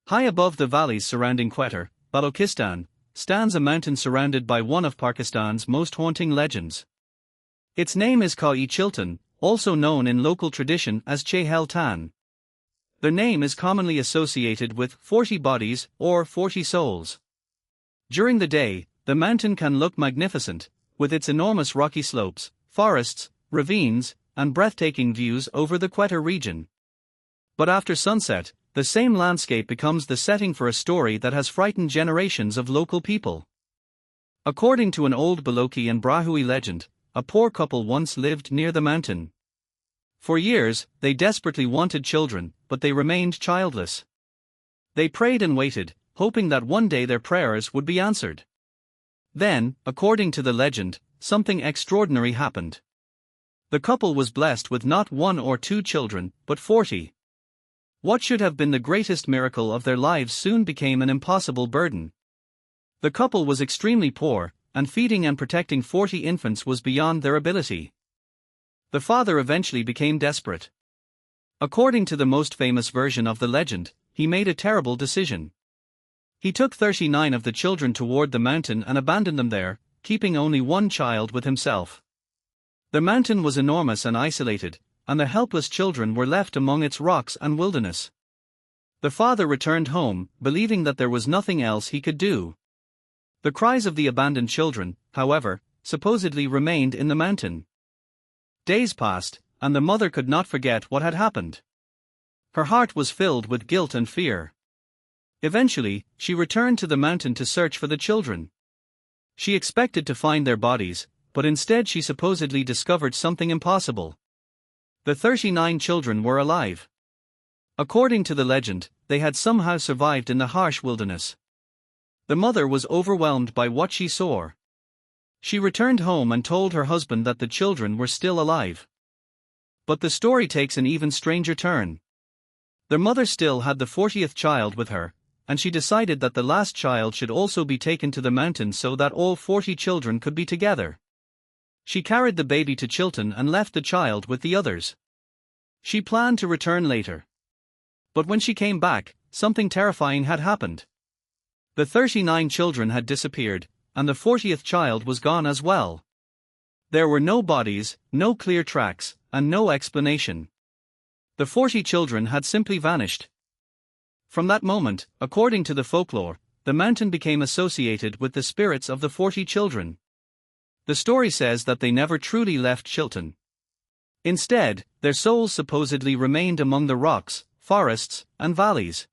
High above the valleys surrounding Quetta, Balochistan, stands a mountain surrounded by one of Pakistan's most haunting legends. Its name is Koh-e-Chiltan, also known in local tradition as Chehel-Tan. The name is commonly associated with 40 bodies or 40 souls. During the day, the mountain can look magnificent, with its enormous rocky slopes, forests, ravines, and breathtaking views over the Quetta region. But after sunset, the same landscape becomes the setting for a story that has frightened generations of local people. According to an old Balochi and Brahui legend, a poor couple once lived near the mountain. For years, they desperately wanted children, but they remained childless. They prayed and waited, hoping that one day their prayers would be answered. Then, according to the legend, something extraordinary happened. The couple was blessed with not 1 or 2 children, but 40. What should have been the greatest miracle of their lives soon became an impossible burden. The couple was extremely poor, and feeding and protecting 40 infants was beyond their ability. The father eventually became desperate. According to the most famous version of the legend, he made a terrible decision. He took 39 of the children toward the mountain and abandoned them there, keeping only 1 child with himself. The mountain was enormous and isolated, and the helpless children were left among its rocks and wilderness. The father returned home, believing that there was nothing else he could do. The cries of the abandoned children, however, supposedly remained in the mountain. Days passed, and the mother could not forget what had happened. Her heart was filled with guilt and fear. Eventually, she returned to the mountain to search for the children. She expected to find their bodies, but instead she supposedly discovered something impossible. The 39 children were alive. According to the legend, they had somehow survived in the harsh wilderness. The mother was overwhelmed by what she saw. She returned home and told her husband that the children were still alive. But the story takes an even stranger turn. Their mother still had the 40th child with her, and she decided that the last child should also be taken to the mountain so that all 40 children could be together. She carried the baby to Chiltan and left the child with the others. She planned to return later. But when she came back, something terrifying had happened. The 39 children had disappeared, and the 40th child was gone as well. There were no bodies, no clear tracks, and no explanation. The 40 children had simply vanished. From that moment, according to the folklore, the mountain became associated with the spirits of the 40 children. The story says that they never truly left Chiltan. Instead, their souls supposedly remained among the rocks, forests, and valleys.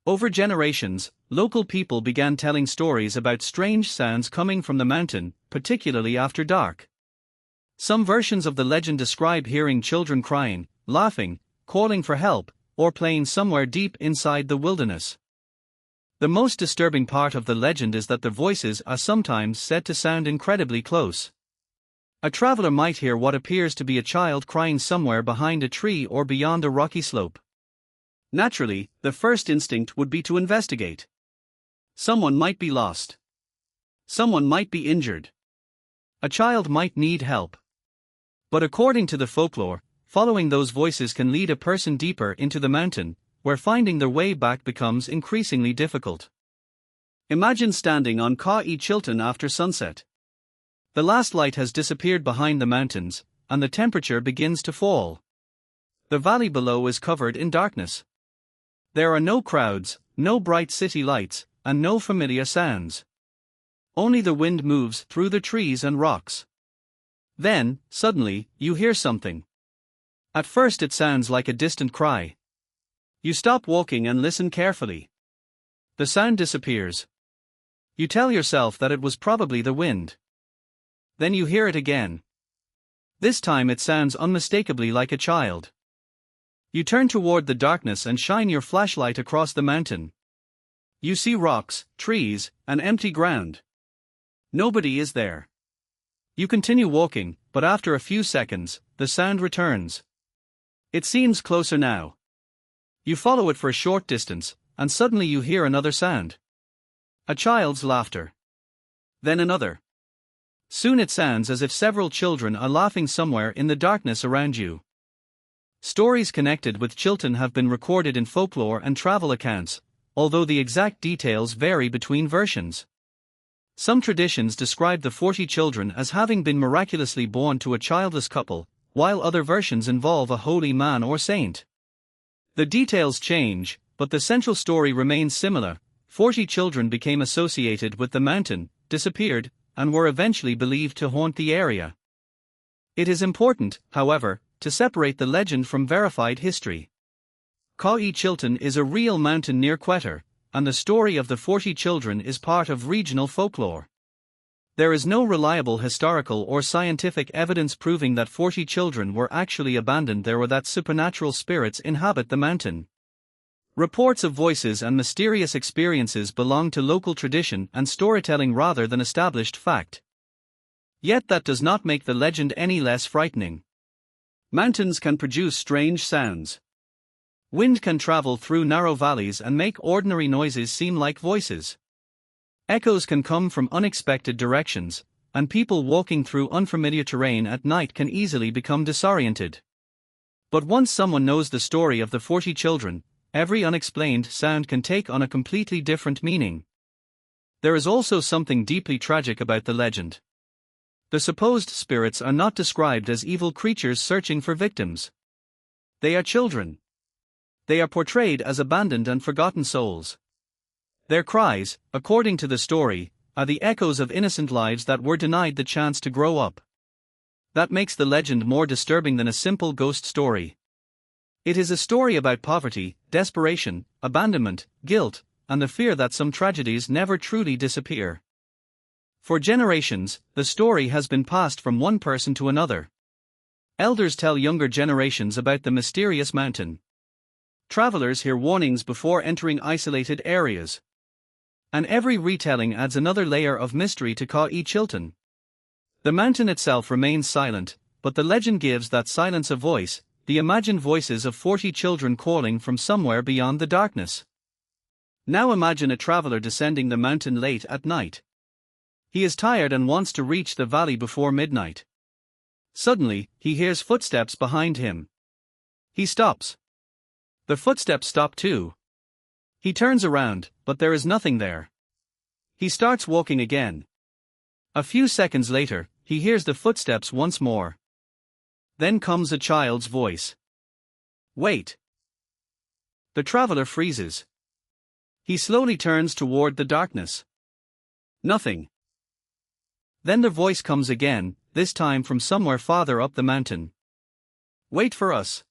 Over generations, local people began telling stories about strange sounds coming from the mountain, particularly after dark. Some versions of the legend describe hearing children crying, laughing, calling for help, or playing somewhere deep inside the wilderness. The most disturbing part of the legend is that the voices are sometimes said to sound incredibly close. A traveler might hear what appears to be a child crying somewhere behind a tree or beyond a rocky slope. Naturally, the first instinct would be to investigate. Someone might be lost. Someone might be injured. A child might need help. But according to the folklore, following those voices can lead a person deeper into the mountain, where finding their way back becomes increasingly difficult. Imagine standing on Koh-e-Chiltan after sunset. The last light has disappeared behind the mountains, and the temperature begins to fall. The valley below is covered in darkness. There are no crowds, no bright city lights, and no familiar sounds. Only the wind moves through the trees and rocks. Then, suddenly, you hear something. At first it sounds like a distant cry. You stop walking and listen carefully. The sound disappears. You tell yourself that it was probably the wind. Then you hear it again. This time it sounds unmistakably like a child. You turn toward the darkness and shine your flashlight across the mountain. You see rocks, trees, and empty ground. Nobody is there. You continue walking, but after a few seconds, the sound returns. It seems closer now. You follow it for a short distance, and suddenly you hear another sound. A child's laughter. Then another. Soon it sounds as if several children are laughing somewhere in the darkness around you. Stories connected with Chiltan have been recorded in folklore and travel accounts, although the exact details vary between versions. Some traditions describe the 40 children as having been miraculously born to a childless couple, while other versions involve a holy man or saint. The details change, but the central story remains similar. 40 children became associated with the mountain, disappeared, and were eventually believed to haunt the area. It is important, however, to separate the legend from verified history. Koh-e-Chiltan is a real mountain near Quetta, and the story of the 40 children is part of regional folklore. There is no reliable historical or scientific evidence proving that 40 children were actually abandoned there or that supernatural spirits inhabit the mountain. Reports of voices and mysterious experiences belong to local tradition and storytelling rather than established fact. Yet that does not make the legend any less frightening. Mountains can produce strange sounds. Wind can travel through narrow valleys and make ordinary noises seem like voices. Echoes can come from unexpected directions, and people walking through unfamiliar terrain at night can easily become disoriented. But once someone knows the story of the 40 children, every unexplained sound can take on a completely different meaning. There is also something deeply tragic about the legend. The supposed spirits are not described as evil creatures searching for victims. They are children. They are portrayed as abandoned and forgotten souls. Their cries, according to the story, are the echoes of innocent lives that were denied the chance to grow up. That makes the legend more disturbing than a simple ghost story. It is a story about poverty, desperation, abandonment, guilt, and the fear that some tragedies never truly disappear. For generations, the story has been passed from one person to another. Elders tell younger generations about the mysterious mountain. Travelers hear warnings before entering isolated areas. And every retelling adds another layer of mystery to Koh-e-Chiltan. The mountain itself remains silent, but the legend gives that silence a voice, the imagined voices of 40 children calling from somewhere beyond the darkness. Now imagine a traveler descending the mountain late at night. He is tired and wants to reach the valley before midnight. Suddenly, he hears footsteps behind him. He stops. The footsteps stop too. He turns around, but there is nothing there. He starts walking again. A few seconds later, he hears the footsteps once more. Then comes a child's voice. Wait. The traveler freezes. He slowly turns toward the darkness. Nothing. Then the voice comes again, this time from somewhere farther up the mountain. Wait for us.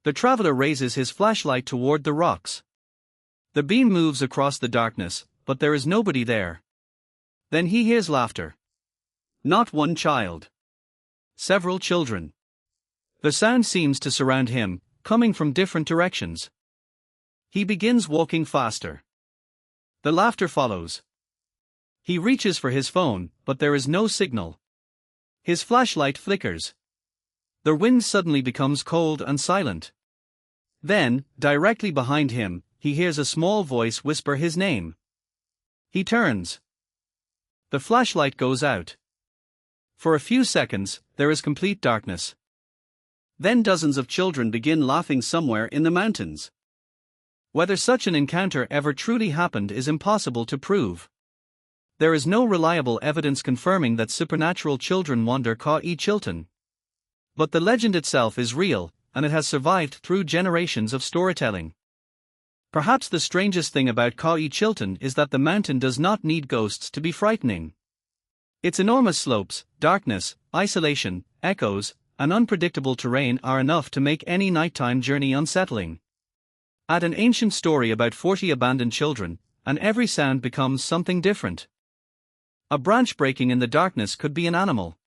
The traveler raises his flashlight toward the rocks. The beam moves across the darkness, but there is nobody there. Then he hears laughter. Not one child. Several children. The sound seems to surround him, coming from different directions. He begins walking faster. The laughter follows. He reaches for his phone, but there is no signal. His flashlight flickers. The wind suddenly becomes cold and silent. Then, directly behind him, he hears a small voice whisper his name. He turns. The flashlight goes out. For a few seconds, there is complete darkness. Then dozens of children begin laughing somewhere in the mountains. Whether such an encounter ever truly happened is impossible to prove. There is no reliable evidence confirming that supernatural children wander Koh-e-Chiltan. But the legend itself is real, and it has survived through generations of storytelling. Perhaps the strangest thing about Koh-e-Chiltan is that the mountain does not need ghosts to be frightening. Its enormous slopes, darkness, isolation, echoes, and unpredictable terrain are enough to make any nighttime journey unsettling. Add an ancient story about 40 abandoned children, and every sound becomes something different. A branch breaking in the darkness could be an animal.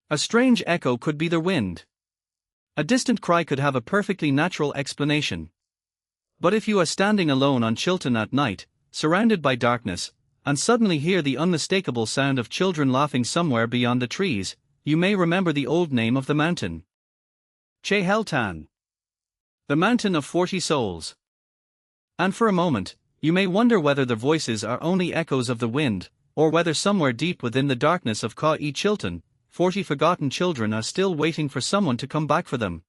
A strange echo could be the wind. A distant cry could have a perfectly natural explanation. But if you are standing alone on Chiltan at night, surrounded by darkness, and suddenly hear the unmistakable sound of children laughing somewhere beyond the trees, you may remember the old name of the mountain. Chehel-Tan. The mountain of 40 souls. And for a moment, you may wonder whether the voices are only echoes of the wind, or whether somewhere deep within the darkness of Koh-e-Chiltan, 40 forgotten children are still waiting for someone to come back for them.